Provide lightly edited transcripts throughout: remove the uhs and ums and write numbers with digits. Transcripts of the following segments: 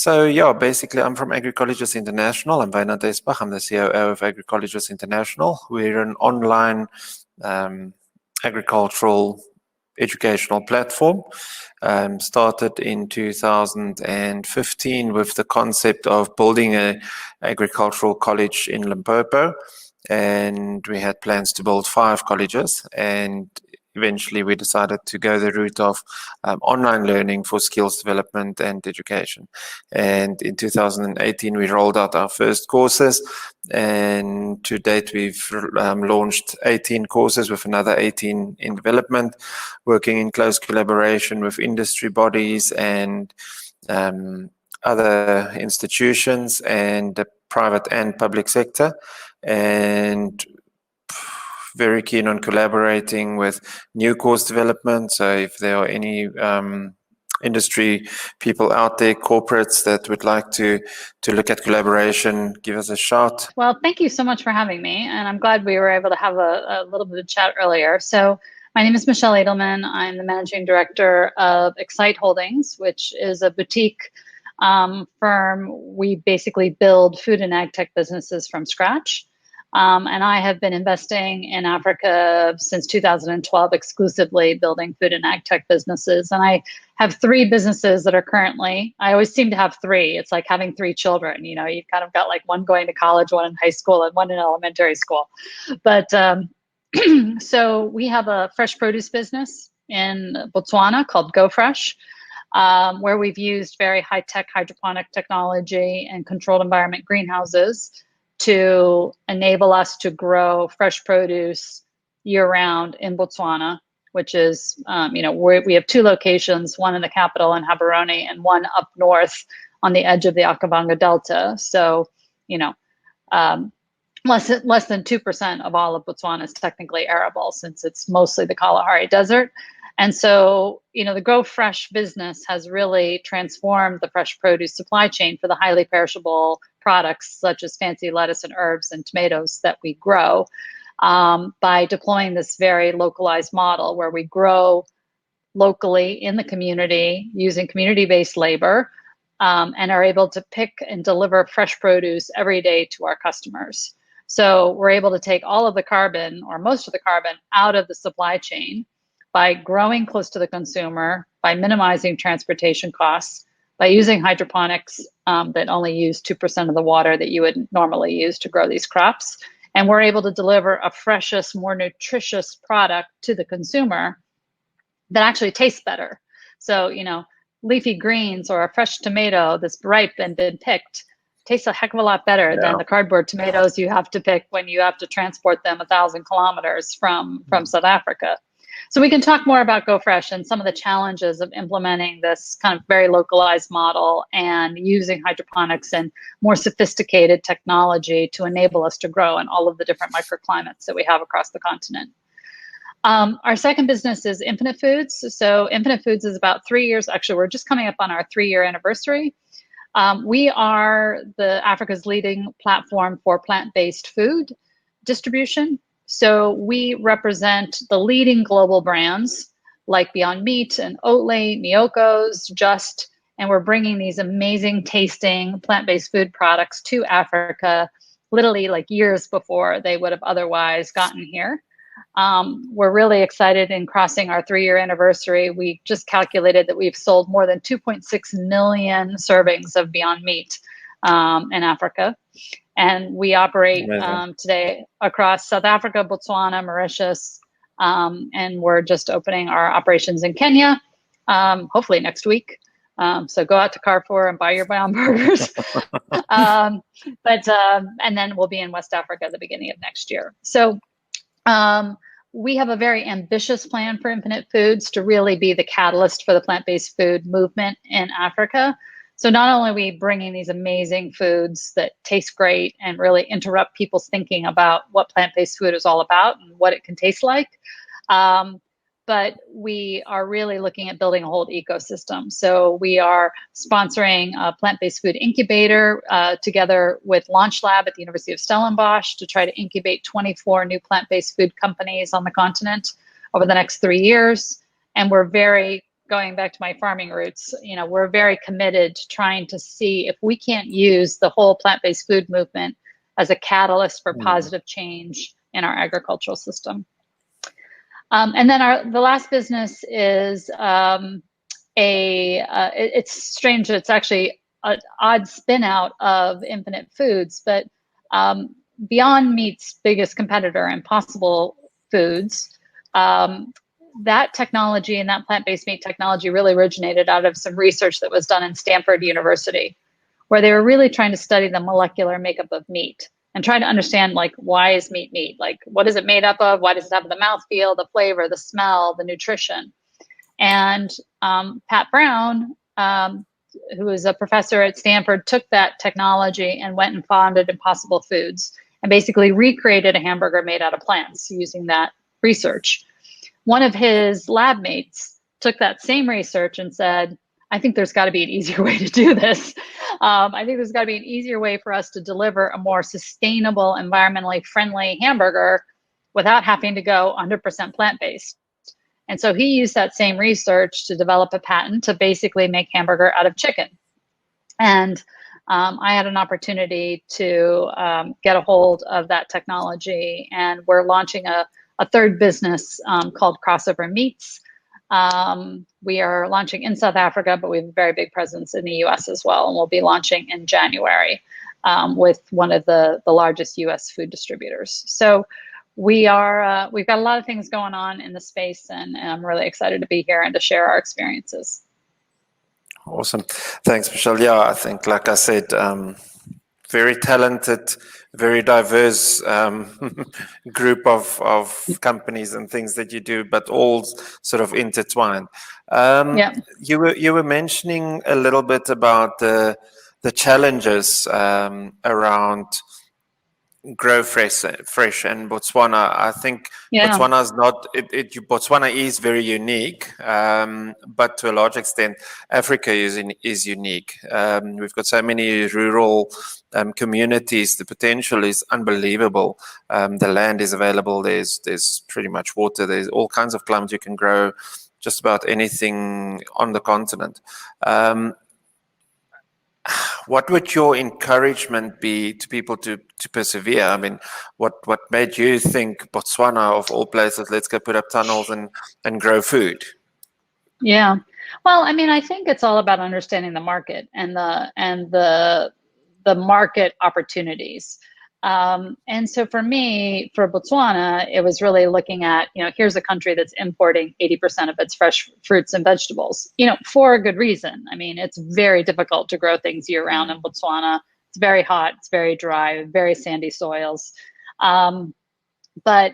So yeah, basically I'm from AGRICOLLEGES International. I'm Wynand Espach. I'm the COO of AGRICOLLEGES International. We're an online agricultural educational platform. Started in 2015 with the concept of building an agricultural college in Limpopo. And we had plans to build 5 colleges, and eventually we decided to go the route of online learning for skills development and education. And in 2018, we rolled out our first courses, and to date, we've launched 18 courses with another 18 in development, working in close collaboration with industry bodies and other institutions and the private and public sector. And very keen on collaborating with new course development. So if there are any industry people out there, corporates that would like to look at collaboration, give us a shout. Well, thank you so much for having me. And I'm glad we were able to have a little bit of chat earlier. So my name is Michelle Adelman. I'm the managing director of Excite Holdings, which is a boutique firm. We basically build food and ag tech businesses from scratch. And I have been investing in Africa since 2012, exclusively building food and ag tech businesses. And I have 3 businesses that are currently, I always seem to have 3. It's like having 3 children. You know, you've kind of got like one going to college, one in high school, and one in elementary school. But so we have a fresh produce business in Botswana called GoFresh, where we've used very high-tech hydroponic technology and controlled environment greenhouses to enable us to grow fresh produce year-round in Botswana, which is, we have 2 locations, one in the capital in Gaborone and one up north on the edge of the Okavango Delta. So, less than 2% of all of Botswana is technically arable, since it's mostly the Kalahari Desert. And so, the Grow Fresh business has really transformed the fresh produce supply chain for the highly perishable products, such as fancy lettuce and herbs and tomatoes that we grow, by deploying this very localized model where we grow locally in the community using community-based labor, and are able to pick and deliver fresh produce every day to our customers. So we're able to take all of the carbon, or most of the carbon, out of the supply chain by growing close to the consumer, by minimizing transportation costs, by using hydroponics that only use 2% of the water that you would normally use to grow these crops. And we're able to deliver a freshest, more nutritious product to the consumer that actually tastes better. So, leafy greens or a fresh tomato that's ripe and been picked tastes a heck of a lot better than the cardboard tomatoes you have to pick when you have to transport them 1,000 kilometers from South Africa. So we can talk more about GoFresh and some of the challenges of implementing this kind of very localized model and using hydroponics and more sophisticated technology to enable us to grow in all of the different microclimates that we have across the continent. Our second business is Infinite Foods. So Infinite Foods is about 3 years. Actually, we're just coming up on our 3-year anniversary. We are Africa's leading platform for plant-based food distribution. So we represent the leading global brands like Beyond Meat and Oatly, Mioko's, Just, and we're bringing these amazing tasting plant-based food products to Africa, literally like years before they would have otherwise gotten here. We're really excited in crossing our 3-year anniversary. We just calculated that we've sold more than 2.6 million servings of Beyond Meat in Africa. And we operate today across South Africa, Botswana, Mauritius, and we're just opening our operations in Kenya, hopefully next week. So go out to Carrefour and buy your Beyond Burgers. And then we'll be in West Africa at the beginning of next year. So we have a very ambitious plan for Infinite Foods to really be the catalyst for the plant-based food movement in Africa. So not only are we bringing these amazing foods that taste great and really interrupt people's thinking about what plant-based food is all about and what it can taste like, but we are really looking at building a whole ecosystem. So we are sponsoring a plant-based food incubator together with Launch Lab at the University of Stellenbosch to try to incubate 24 new plant-based food companies on the continent over the next 3 years. And we're very going back to my farming roots, we're very committed to trying to see if we can't use the whole plant-based food movement as a catalyst for positive change in our agricultural system. And then the last business is it's strange. It's actually an odd spin out of Infinite Foods, but Beyond Meat's biggest competitor, Impossible Foods, that technology and that plant-based meat technology really originated out of some research that was done in Stanford University, where they were really trying to study the molecular makeup of meat and trying to understand, like, why is meat meat? Like, what is it made up of? Why does it have the mouthfeel, the flavor, the smell, the nutrition? And Pat Brown, who was a professor at Stanford, took that technology and went and founded Impossible Foods and basically recreated a hamburger made out of plants using that research. One of his lab mates took that same research and said, I think there's got to be an easier way to do this. I think there's got to be an easier way for us to deliver a more sustainable, environmentally friendly hamburger without having to go 100% plant-based. And so he used that same research to develop a patent to basically make hamburger out of chicken. And I had an opportunity to get a hold of that technology, and we're launching a third business called Crossover Meats. We are launching in South Africa, but we have a very big presence in the US as well. And we'll be launching in January with one of the largest US food distributors. So we've got a lot of things going on in the space, and I'm really excited to be here and to share our experiences. Awesome. Thanks, Michelle. Yeah, I think, like I said, very talented, very diverse group of companies and things that you do, but all sort of intertwined. Yeah. You were mentioning a little bit about the challenges around grow fresh in Botswana. I think Botswana is not. Botswana is very unique, but to a large extent, Africa is unique. We've got so many rural communities. The potential is unbelievable. The land is available. There's pretty much water. There's all kinds of climates. You can grow just about anything on the continent. What would your encouragement be to people to persevere? I mean, what made you think Botswana, of all places, let's go put up tunnels and grow food? Yeah, well, I mean, I think it's all about understanding the market and the market opportunities. And so for me, for Botswana, it was really looking at, here's a country that's importing 80% of its fresh fruits and vegetables, for a good reason. I mean, it's very difficult to grow things year round in Botswana. It's very hot, it's very dry, very sandy soils. But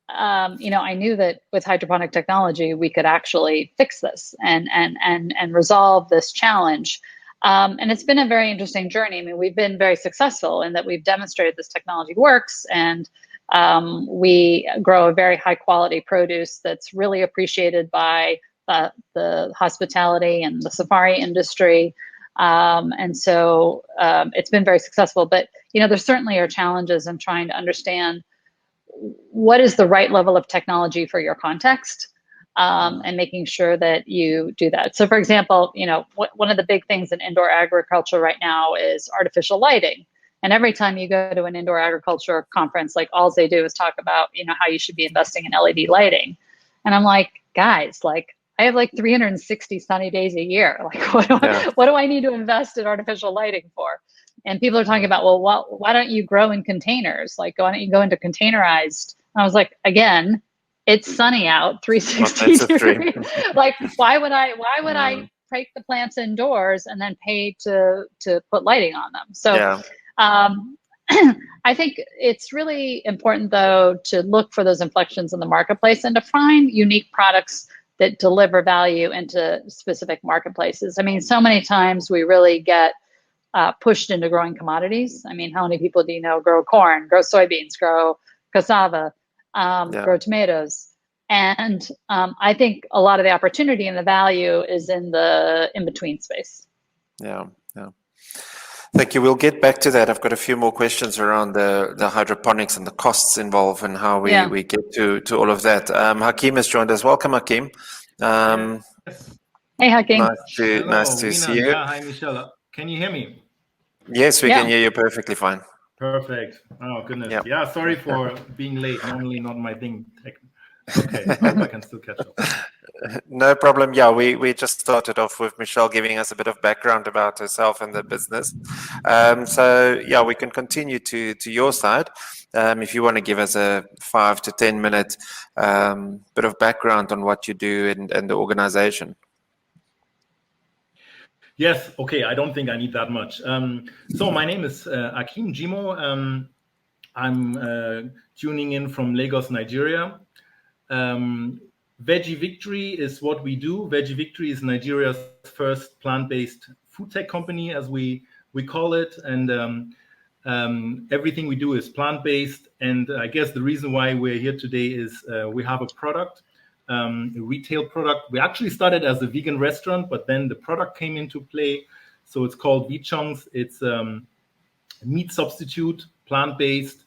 I knew that with hydroponic technology, we could actually fix this and resolve this challenge. And it's been a very interesting journey. I mean, we've been very successful in that we've demonstrated this technology works, and we grow a very high quality produce that's really appreciated by the hospitality and the safari industry. And so it's been very successful. But, there certainly are challenges in trying to understand what is the right level of technology for your context. And making sure that you do that. So, for example, one of the big things in indoor agriculture right now is artificial lighting. And every time you go to an indoor agriculture conference, like, all they do is talk about, how you should be investing in LED lighting. And I'm like, guys, I have 360 sunny days a year. What do I need to invest in artificial lighting for? And people are talking about, well, why don't you grow in containers? Why don't you go into containerized? And I was like, again, it's sunny out, 360 degrees. Why would I break the plants indoors and then pay to put lighting on them? So I think it's really important, though, to look for those inflections in the marketplace and to find unique products that deliver value into specific marketplaces. I mean, so many times we really get pushed into growing commodities. I mean, how many people do you know grow corn, grow soybeans, grow cassava, grow tomatoes? And I think a lot of the opportunity and the value is in the in-between space. Yeah. Thank you. We'll get back to that. I've got a few more questions around the hydroponics and the costs involved and how we get to all of that. Hakeem has joined us. Welcome, Hakeem. Hey, Hakeem. Nice to see you. Yeah, hi, Michelle. Can you hear me? Yes, we can hear you perfectly fine. Perfect. Oh, goodness. Yeah, sorry for being late. Normally not my thing. Okay, I hope I can still catch up. No problem. Yeah, we just started off with Michelle giving us a bit of background about herself and the business. So yeah, we can continue to your side. If you want to give us a 5 to 10 minute bit of background on what you do and the organization. Yes, okay, I don't think I need that much. So my name is Hakeem Jimo. I'm tuning in from Lagos, Nigeria. VeggieVictory is what we do. VeggieVictory is Nigeria's first plant-based food tech company, as we call it. And everything we do is plant-based. And I guess the reason why we're here today is we have a product, a retail product. We actually started as a vegan restaurant, but then the product came into play. So it's called V-Chunks. It's meat substitute, plant-based,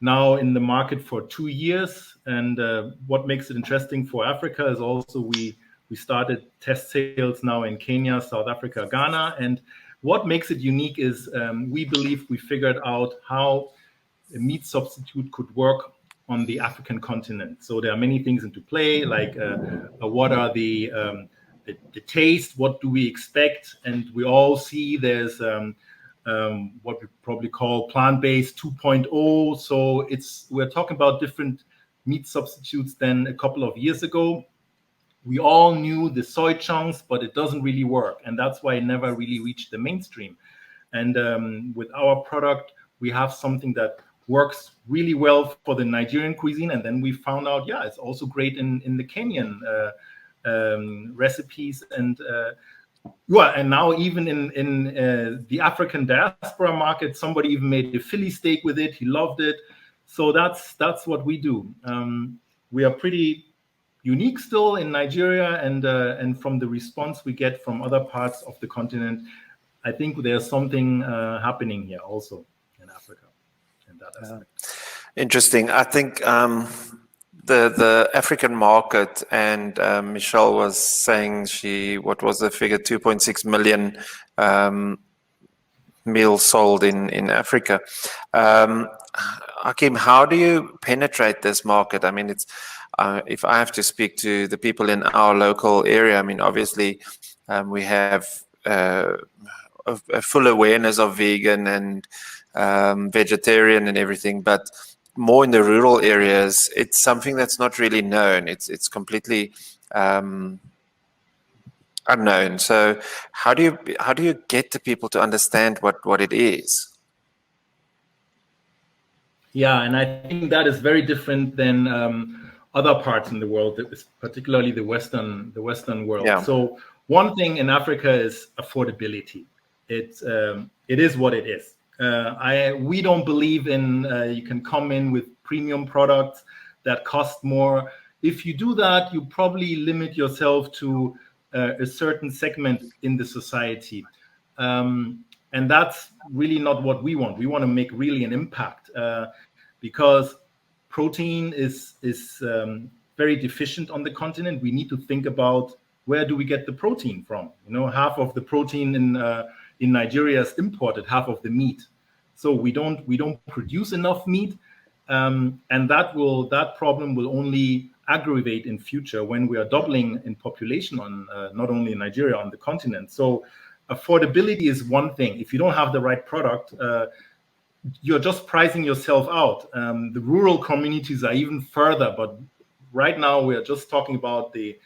now in the market for 2 years. And what makes it interesting for Africa is also we started test sales now in Kenya, South Africa, Ghana. And what makes it unique is we believe we figured out how a meat substitute could work on the African continent. So there are many things into play, like what are the taste, what do we expect? And we all see there's what we probably call plant-based 2.0. So we're talking about different meat substitutes than a couple of years ago. We all knew the soy chunks, but it doesn't really work. And that's why it never really reached the mainstream. And with our product, we have something that works really well for the Nigerian cuisine. And then we found out, yeah, it's also great in the Kenyan recipes. And now even in the African diaspora market, somebody even made a Philly steak with it. He loved it. So that's what we do. We are pretty unique still in Nigeria, and from the response we get from other parts of the continent, I think there's something happening here also in Africa in that aspect. Interesting. I think the African market, and Michelle was saying what was the figure, 2.6 million meals sold in Africa. Hakeem, how do you penetrate this market? I mean, it's if I have to speak to the people in our local area, I mean, obviously we have a full awareness of vegan and vegetarian and everything, but more in the rural areas, it's something that's not really known. It's completely unknown. So how do you get the people to understand what it is? Yeah, and I think that is very different than other parts in the world, particularly the Western world. Yeah. So one thing in Africa is affordability. It is what it is. We don't believe in you can come in with premium products that cost more. If you do that, you probably limit yourself to a certain segment in the society. And that's really not what we want. We want to make really an impact because protein is very deficient on the continent. We need to think about where do we get the protein from? You know, half of the protein in Nigeria is imported, half of the meat. So we don't produce enough meat, and that problem will only aggravate in future when we are doubling in population on not only in Nigeria, on the continent. So affordability is one thing. If you don't have the right product, you're just pricing yourself out. The rural communities are even further, but right now we are just talking about the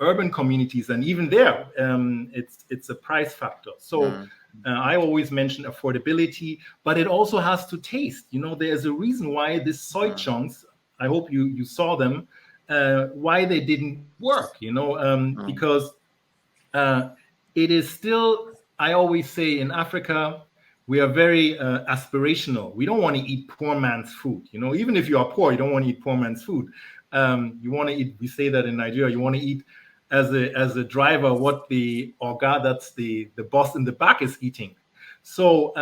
urban communities, and even there, it's a price factor. So I always mention affordability, but it also has to taste. You know, there's a reason why this soy chunks, I hope you saw them, why they didn't work, you know, because it is still, I always say in Africa, we are very aspirational. We don't want to eat poor man's food. You know, even if you are poor, you don't want to eat poor man's food. You want to eat, we say that in Nigeria, you want to eat as a driver what the oga, that's the boss in the back, is eating. So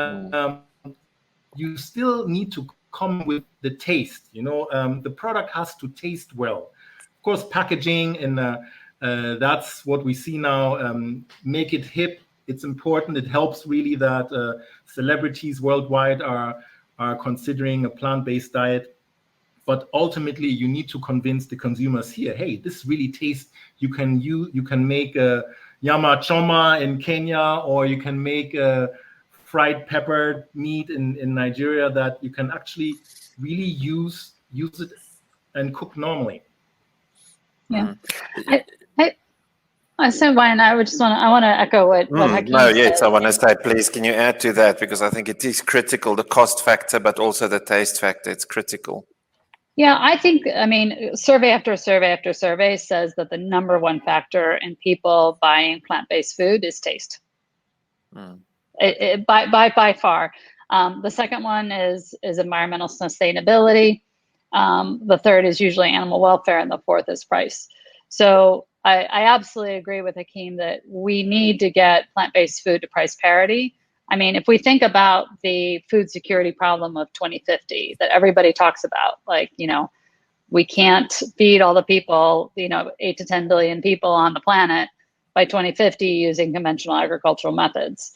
you still need to come with the taste. You know, the product has to taste well. Of course, packaging That's what we see now. Make it hip. It's important. It helps really that celebrities worldwide are considering a plant-based diet. But ultimately, you need to convince the consumers here, hey, this really tastes. You can make a nyama choma in Kenya, or you can make a fried pepper meat in Nigeria that you can actually really use it and cook normally. Yeah. I said, Wynand, I want to echo what Hakeem said. Yes, I want to say, please, can you add to that? Because I think it is critical, the cost factor, but also the taste factor. It's critical. Yeah, I think, survey after survey after survey says that the number one factor in people buying plant-based food is taste. By far. The second one is environmental sustainability. The third is usually animal welfare, and the fourth is price. So I absolutely agree with Hakeem that we need to get plant-based food to price parity. If we think about the food security problem of 2050 that everybody talks about, we can't feed all the people, 8 to 10 billion people on the planet by 2050 using conventional agricultural methods.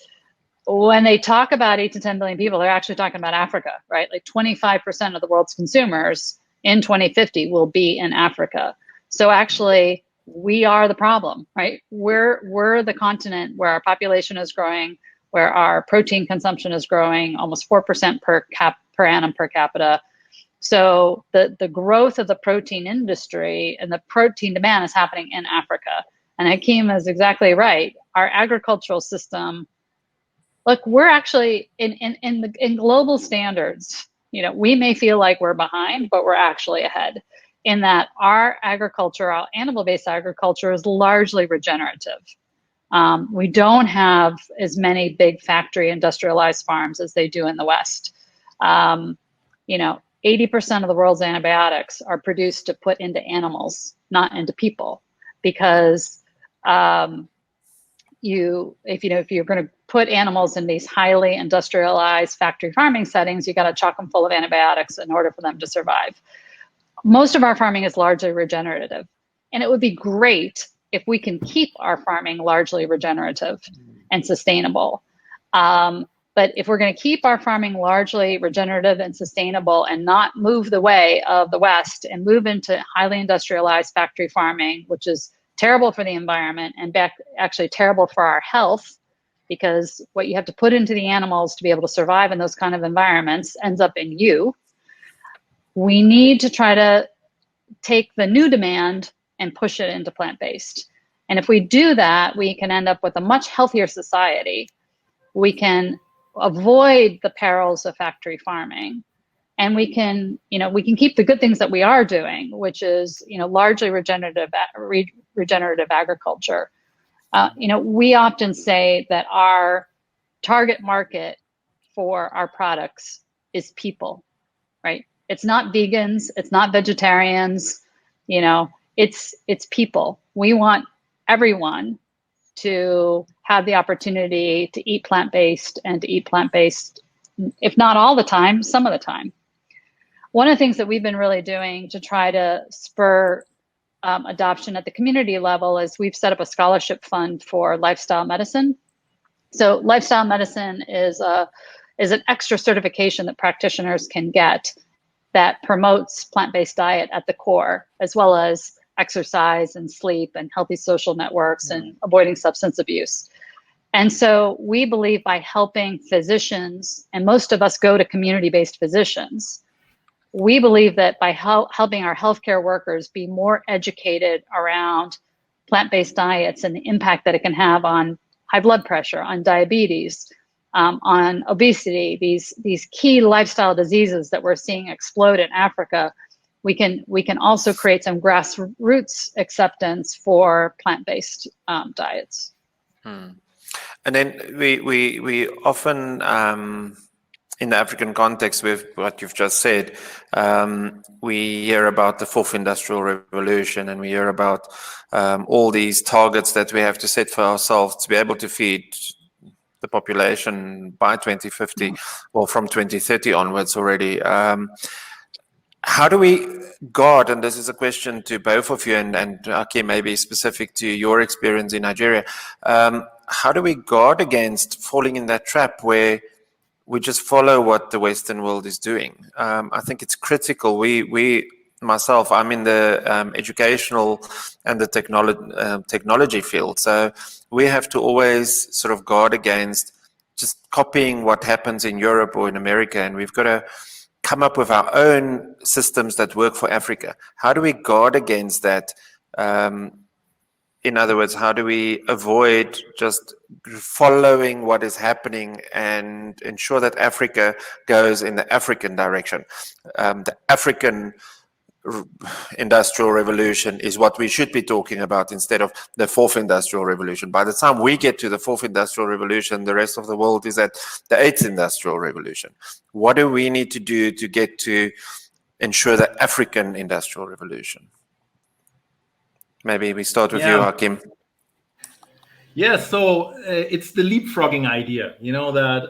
When they talk about 8 to 10 billion people, they're actually talking about Africa, right? 25% of the world's consumers in 2050 will be in Africa. So actually, we are the problem, right? We're the continent where our population is growing, where our protein consumption is growing almost 4% per annum per capita. So the growth of the protein industry and the protein demand is happening in Africa. And Hakeem is exactly right. Our agricultural system, look, we're actually in global standards. We may feel like we're behind, but we're actually ahead in that our agriculture, our animal-based agriculture, is largely regenerative. We don't have as many big factory industrialized farms as they do in the West. 80% of the world's antibiotics are produced to put into animals, not into people, because if you're going to put animals in these highly industrialized factory farming settings, you got to chock them full of antibiotics in order for them to survive. Most of our farming is largely regenerative, and it would be great if we can keep our farming largely regenerative and sustainable. But if we're going to keep our farming largely regenerative and sustainable and not move the way of the West and move into highly industrialized factory farming, which is terrible for the environment and actually terrible for our health, because what you have to put into the animals to be able to survive in those kind of environments ends up in you. We need to try to take the new demand and push it into plant-based. And if we do that, we can end up with a much healthier society. We can avoid the perils of factory farming, and we can keep the good things that we are doing, which is, largely regenerative agriculture. We often say that our target market for our products is people, right? It's not vegans, it's not vegetarians, it's people. We want everyone to have the opportunity to eat plant-based, and to eat plant-based, if not all the time, some of the time. One of the things that we've been really doing to try to spur adoption at the community level is we've set up a scholarship fund for lifestyle medicine. So lifestyle medicine is an extra certification that practitioners can get that promotes plant-based diet at the core, as well as exercise and sleep and healthy social networks and avoiding substance abuse. And so we believe by helping physicians, and most of us go to community-based physicians, we believe that by helping our healthcare workers be more educated around plant-based diets and the impact that it can have on high blood pressure, on diabetes, on obesity, these key lifestyle diseases that we're seeing explode in Africa, we can also create some grassroots acceptance for plant-based diets. And then we often, in the African context, with what you've just said, we hear about the fourth industrial revolution, and we hear about all these targets that we have to set for ourselves to be able to feed the population by 2050, or from 2030 onwards already. how do we guard, and this is a question to both of you, and Hakeem, maybe specific to your experience in Nigeria, how do we guard against falling in that trap where we just follow what the Western world is doing? I think it's critical. Myself, I'm in the educational and the technology field, so we have to always sort of guard against just copying what happens in Europe or in America, and we've got to come up with our own systems that work for Africa. How do we guard against that? In other words, how do we avoid just following what is happening and ensure that Africa goes in the African direction? The African industrial revolution is what we should be talking about instead of the fourth industrial revolution. By the time we get to the fourth industrial revolution, the rest of the world is at the eighth industrial revolution. What do we need to do to get to ensure the African industrial revolution? Maybe we start with you, Hakeem. Yeah, so it's the leapfrogging idea, you know, that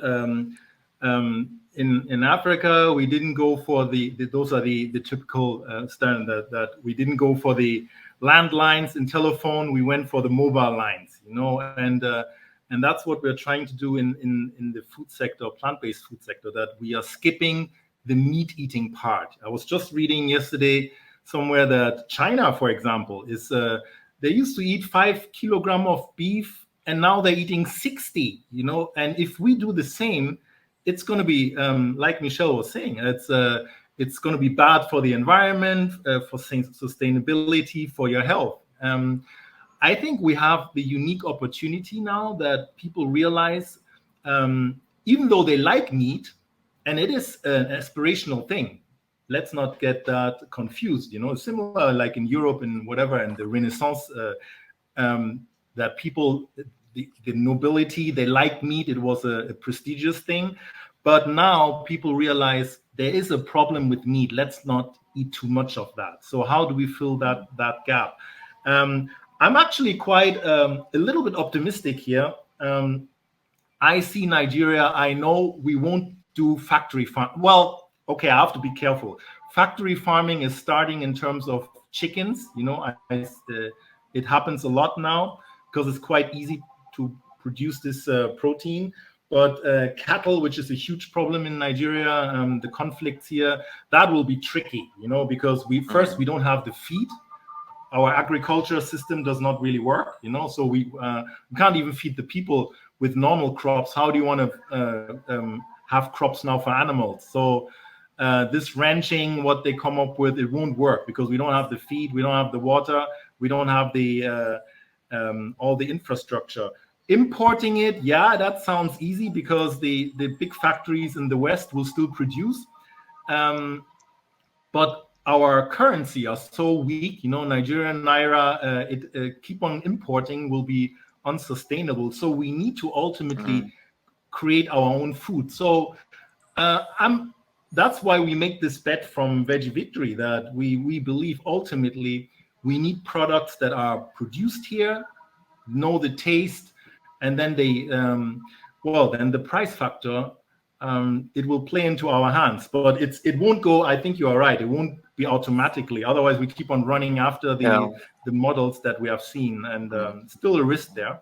in Africa, we didn't go for those are the typical standard, that we didn't go for the landlines in telephone, we went for the mobile lines, you know, and that's what we're trying to do in the food sector, plant-based food sector, that we are skipping the meat-eating part. I was just reading yesterday somewhere that China, for example, is they used to eat 5 kilograms of beef, and now they're eating 60, you know, and if we do the same, it's going to be, like Michelle was saying, it's going to be bad for the environment, for sustainability, for your health. I think we have the unique opportunity now that people realize, even though they like meat, and it is an aspirational thing, let's not get that confused, you know, similar like in Europe and whatever, and the Renaissance, that people, the nobility, they like meat, it was a prestigious thing. But now people realize there is a problem with meat. Let's not eat too much of that. So how do we fill that gap? I'm actually quite a little bit optimistic here. I see Nigeria, I know we won't do factory farm. Well, okay, I have to be careful. Factory farming is starting in terms of chickens. You know, it happens a lot now because it's quite easy to produce this protein. But cattle, which is a huge problem in Nigeria, the conflicts here, that will be tricky, you know, because we don't have the feed. Our agriculture system does not really work, you know, so we can't even feed the people with normal crops. How do you want to have crops now for animals? So this ranching, what they come up with, it won't work because we don't have the feed, we don't have the water, we don't have the all the infrastructure. Importing it, yeah, that sounds easy because the big factories in the West will still produce. But our currency are so weak, you know, Nigerian Naira, keep on importing will be unsustainable. So we need to ultimately create our own food. So that's why we make this bet from VeggieVictory, that we believe ultimately we need products that are produced here, know the taste, and then then the price factor, it will play into our hands. But it won't go, I think you are right, it won't be automatically. Otherwise, we keep on running after the models that we have seen, and still a risk there.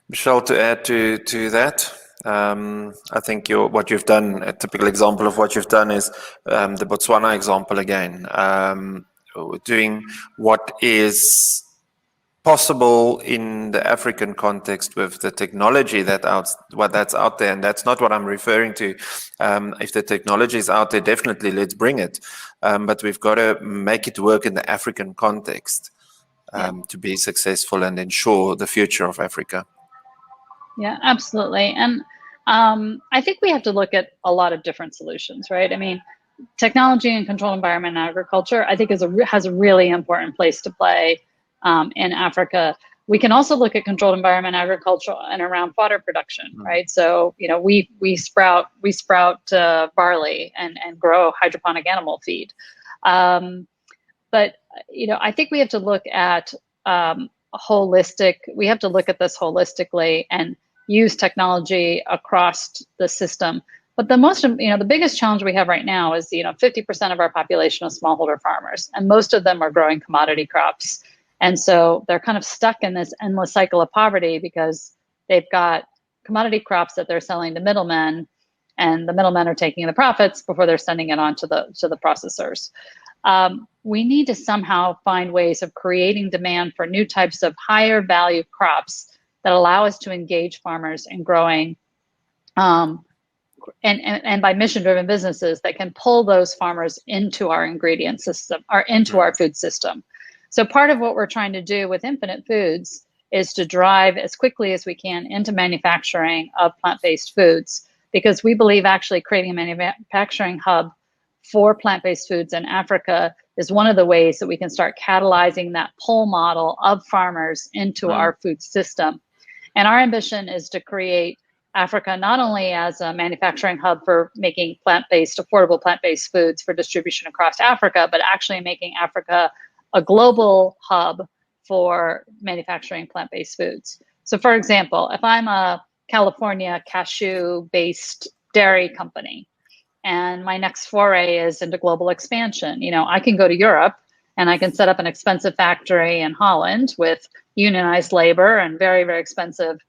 Michelle, to add to that, I think what you've done, a typical example of what you've done is the Botswana example again, doing what is possible in the African context with the technology that's out there, and that's not what I'm referring to. If the technology is out there, definitely let's bring it, but we've got to make it work in the African context to be successful and ensure the future of Africa. Yeah, absolutely. And I think we have to look at a lot of different solutions, right? I mean, technology and controlled environment and agriculture, I think has a really important place to play in Africa. We can also look at controlled environment agriculture and around fodder production, right? So, you know, we sprout barley and grow hydroponic animal feed. But, you know, I think we have to look at we have to look at this holistically and use technology across the system But the biggest challenge we have right now is, 50% of our population is smallholder farmers, and most of them are growing commodity crops. And so they're kind of stuck in this endless cycle of poverty because they've got commodity crops that they're selling to middlemen, and the middlemen are taking the profits before they're sending it on to the processors. We need to somehow find ways of creating demand for new types of higher value crops that allow us to engage farmers in growing, and by mission-driven businesses that can pull those farmers into our ingredient system or into our food system. So part of what we're trying to do with Infinite Foods is to drive as quickly as we can into manufacturing of plant-based foods, because we believe actually creating a manufacturing hub for plant-based foods in Africa is one of the ways that we can start catalyzing that pull model of farmers into our food system. And our ambition is to create Africa not only as a manufacturing hub for making affordable plant-based foods for distribution across Africa, but actually making Africa a global hub for manufacturing plant-based foods. So for example, if I'm a California cashew-based dairy company, and my next foray is into global expansion, I can go to Europe and I can set up an expensive factory in Holland with unionized labor and very, very expensive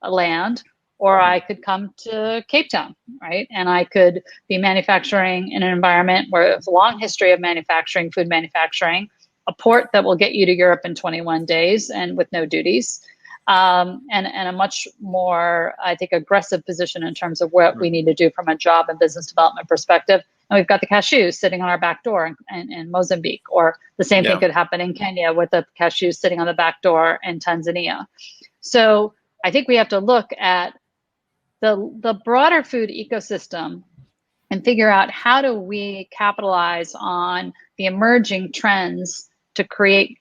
land, or I could come to Cape Town, right? And I could be manufacturing in an environment where there's a long history of manufacturing, food manufacturing, a port that will get you to Europe in 21 days and with no duties, and a much more, I think, aggressive position in terms of what we need to do from a job and business development perspective. And we've got the cashews sitting on our back door in Mozambique, or the same thing could happen in Kenya with the cashews sitting on the back door in Tanzania. So I think we have to look at the broader food ecosystem and figure out how do we capitalize on the emerging trends to create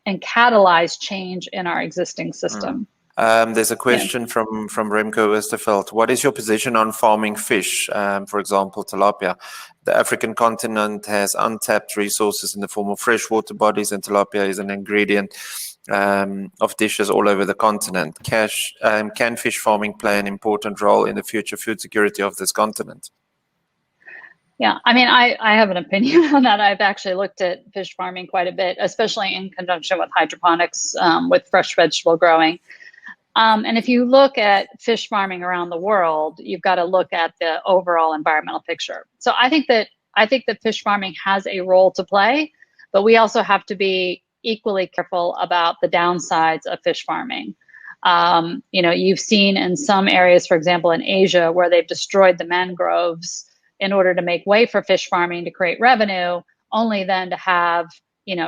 and catalyze change in our existing system. There's a question from Remco Oosterveld. What is your position on farming fish, for example, tilapia? The African continent has untapped resources in the form of freshwater bodies, and tilapia is an ingredient of dishes all over the continent. Can fish farming play an important role in the future food security of this continent? Yeah, I mean, I have an opinion on that. I've actually looked at fish farming quite a bit, especially in conjunction with hydroponics, with fresh vegetable growing. And if you look at fish farming around the world, you've got to look at the overall environmental picture. So I think that fish farming has a role to play, but we also have to be equally careful about the downsides of fish farming. You've seen in some areas, for example, in Asia, where they've destroyed the mangroves in order to make way for fish farming to create revenue, only then to have,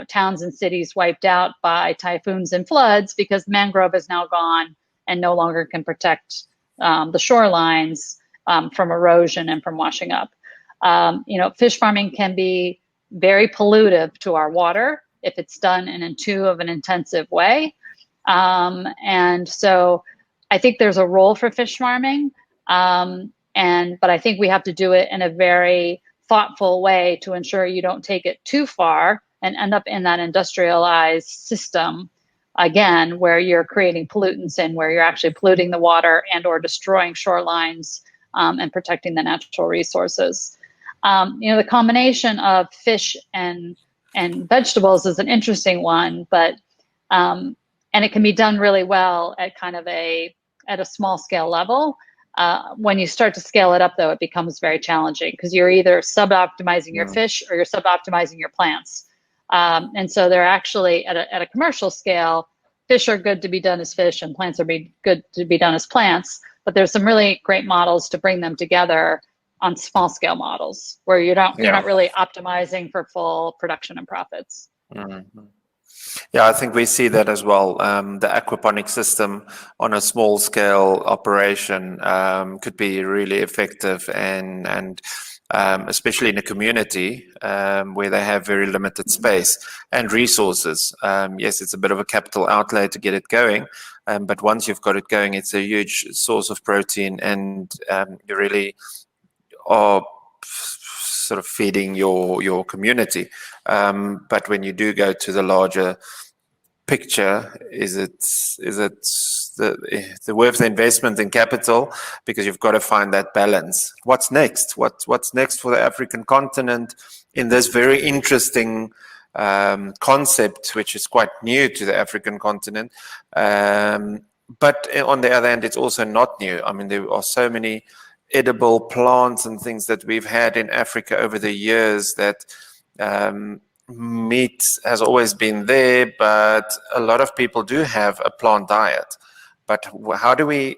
towns and cities wiped out by typhoons and floods because mangrove is now gone and no longer can protect the shorelines from erosion and from washing up. Fish farming can be very pollutive to our water if it's done in an intensive way. And so I think there's a role for fish farming. But I think we have to do it in a very thoughtful way to ensure you don't take it too far and end up in that industrialized system again, where you're creating pollutants and where you're actually polluting the water and or destroying shorelines and protecting the natural resources. The combination of fish and vegetables is an interesting one, but and it can be done really well at at a small scale level. When you start to scale it up, though, it becomes very challenging because you're either sub-optimizing your fish or you're sub-optimizing your plants. And so they're actually at a commercial scale, fish are good to be done as fish and plants are good to be done as plants. But there's some really great models to bring them together on small scale models where you're not really optimizing for full production and profits. Mm-hmm. Yeah, I think we see that as well. The aquaponic system on a small scale operation could be really effective and especially in a community where they have very limited space and resources. Yes, it's a bit of a capital outlay to get it going, but once you've got it going, it's a huge source of protein, and you really are sort of feeding your community. But when you do go to the larger picture, is it worth the investment in capital, because you've got to find that balance. What's next? What's next for the African continent in this very interesting concept, which is quite new to the African continent? But on the other hand, it's also not new. I mean, there are so many edible plants and things that we've had in Africa over the years that meat has always been there, but a lot of people do have a plant diet. But how do we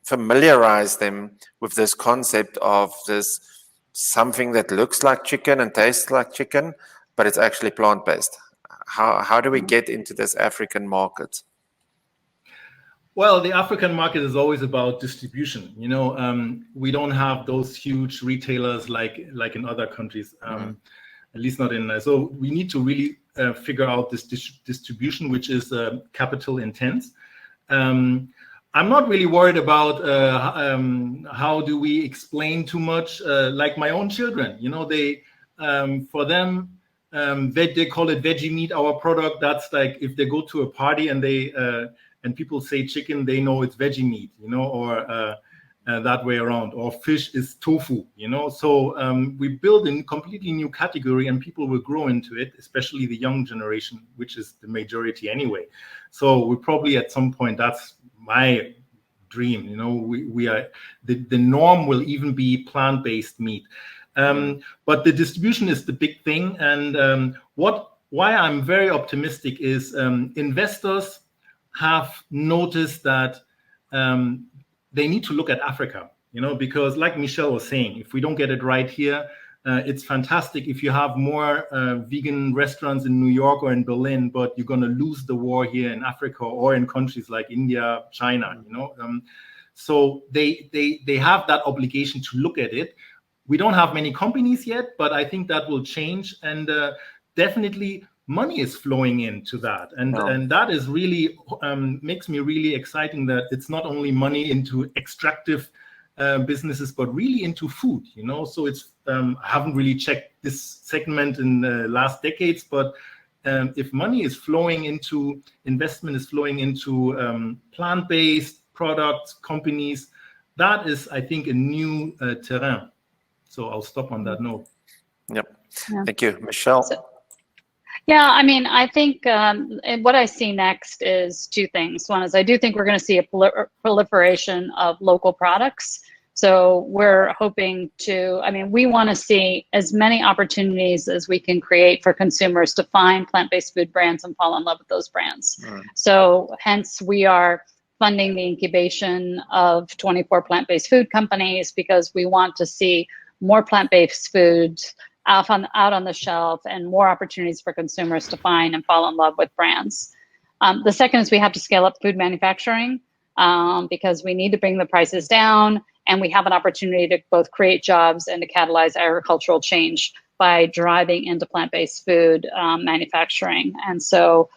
familiarize them with this concept of this something that looks like chicken and tastes like chicken, but it's actually plant-based? How do we get into this African market? Well, the African market is always about distribution. You know, we don't have those huge retailers like in other countries, at least not in. So we need to really figure out this distribution, which is capital intense. I'm not really worried about how do we explain too much. Like my own children, you know, they for them they call it veggie meat. Our product, that's like if they go to a party and they and people say chicken, they know it's veggie meat, you know, or that way around, or fish is tofu, you know. So we build a completely new category and people will grow into it, especially the young generation, which is the majority anyway. So we probably at some point, that's my dream, you know, we are, the norm will even be plant-based meat. But the distribution is the big thing. And why I'm very optimistic is investors have noticed that they need to look at Africa, you know, because like Michelle was saying, if we don't get it right here, it's fantastic if you have more vegan restaurants in New York or in Berlin, but you're going to lose the war here in Africa or in countries like India, China, you know. So they have that obligation to look at it. We don't have many companies yet, but I think that will change, and definitely money is flowing into that, and that is really makes me really exciting, that it's not only money into extractive businesses, but really into food, you know. So it's I haven't really checked this segment in the last decades, but if money is flowing into, investment is flowing into plant-based products, companies, that is, I think, a new terrain. So I'll stop on that note. Yep. Yeah. Thank you, Michelle. Yeah, I mean, I think and what I see next is two things. One is I do think we're going to see a proliferation of local products. So we're hoping to, I mean, we want to see as many opportunities as we can create for consumers to find plant-based food brands and fall in love with those brands. So hence we are funding the incubation of 24 plant-based food companies, because we want to see more plant-based foods out on the shelf and more opportunities for consumers to find and fall in love with brands. The second is we have to scale up food manufacturing because we need to bring the prices down, and we have an opportunity to both create jobs and to catalyze agricultural change by driving into plant-based food manufacturing. And so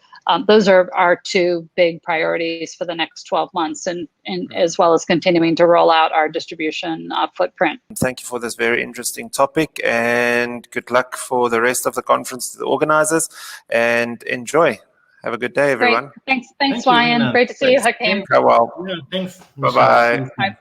those are our two big priorities for the next 12 months, and as well as continuing to roll out our distribution footprint. Thank you for this very interesting topic, and good luck for the rest of the conference to the organizers, and enjoy. Have a good day, everyone. Great. Thanks, Ryan. Great to see you, Hakeem. Well. Yeah, thanks. Bye-bye.